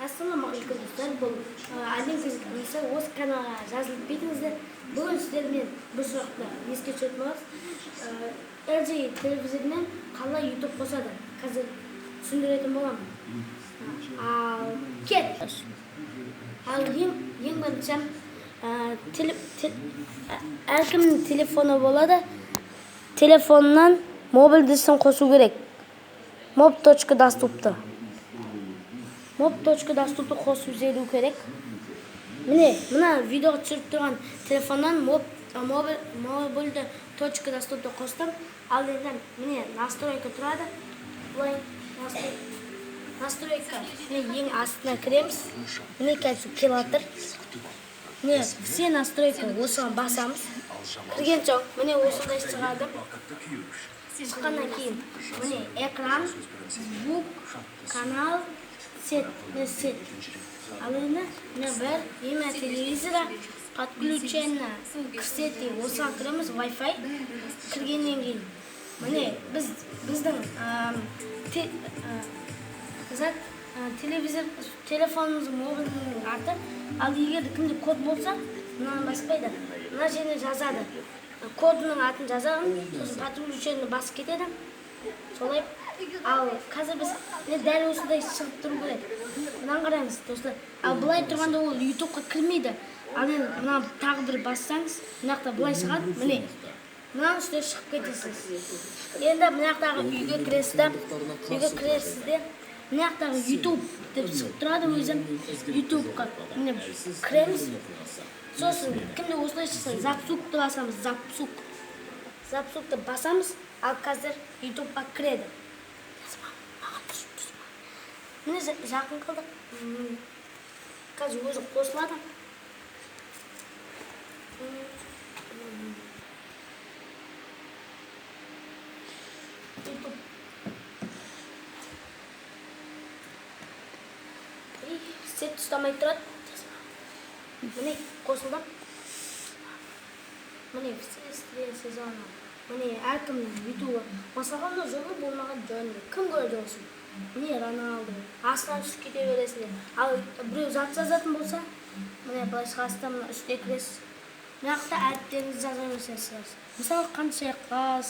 Ассалаумағалейкум достар, бұл әлем кезекті осы каналға жазылып кетіңіздер. Бүгін сіздермен бір сұрақты еске түсіретін боламыз. LG телевизорынан қалай YouTube қосады? Қазір түсіндіретін боламын. Ал кет. Ал ең бірінші әркімнің телефоны болады. Телефоннан мобильдісін қосу керек. Mob.доступты. Mob.доступты қосып жіберу керек. Мына видео түсіріп тұрған телефоннан мобильді .доступты қостым. Ал енді настройка тұрады. Бұлай настройка ең астына кіреміз. Қазір келатыр. Все настройка осыған басамыз. Кірген соң осындай шығады. Шыққаннан кейін экран, звук, канал, сет. Ал енді бір имя телевизора подключено к сети. Осыған кіреміз Wi-Fi. Кіргеннен кейін біздің телефонымыздың мобильдің аты. Ал егер кімде код болса, мынаны баспайды. Мына жеріне жазады. Кодының атын жазамын, сосын подключені басып кетеді. Солай. Ал қазір біз дәл осындай шығып тұру керек. Мынаны қараңыз, достар. Ал бұлай тұрғанда ол YouTube'қа кірмейді. Ал енді мына тағы бір бассаңыз, мынақта бұлай шығады. Мынаның үстіне шығып кетесіз. Енді мынақтағы үйге кіресізде, мынақтағы YouTube деп шығып тұрады өзім. YouTube'қа кіреміз. Сосын кімде осылай шықса, запсукты басамыз, запсукты басамыз, ал қазір YouTube'ға кіреді. Жақын қылдық. Қазір өзі қосылады. Сет ұстамай тұрады. Қосылды. Все сезоны. Әркімнің видеоға қосылған жолы болмаған жөнді. Кім көрді olsun? Роналду. Астынан түсіп кете бересіңдер. Ал біреу зат жазатын болса, былай шығасызда үстіне кіресіз. Мынақта әріптеріңізді жаза бересіз. Мысалы қанша қас.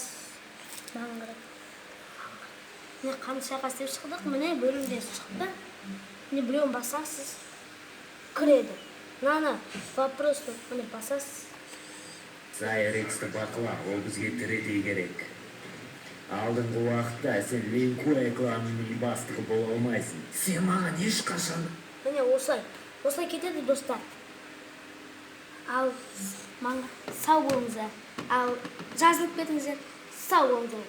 Қанша қас деп шықтық. Бөлімде шықты. Біреуін басасыз. Кіреді. Вопросты басасыз. Сайрексті бақыла, ол бізге тірідей керек. Алдыңғы уақытта сен Линку рекламының бастығы бола алмайсың. Сен маған ешқашан. Осылай кетеді, достар. Ал сау болыңыздар. Ал жазылып кетіңіздер. Сау болыңыздар.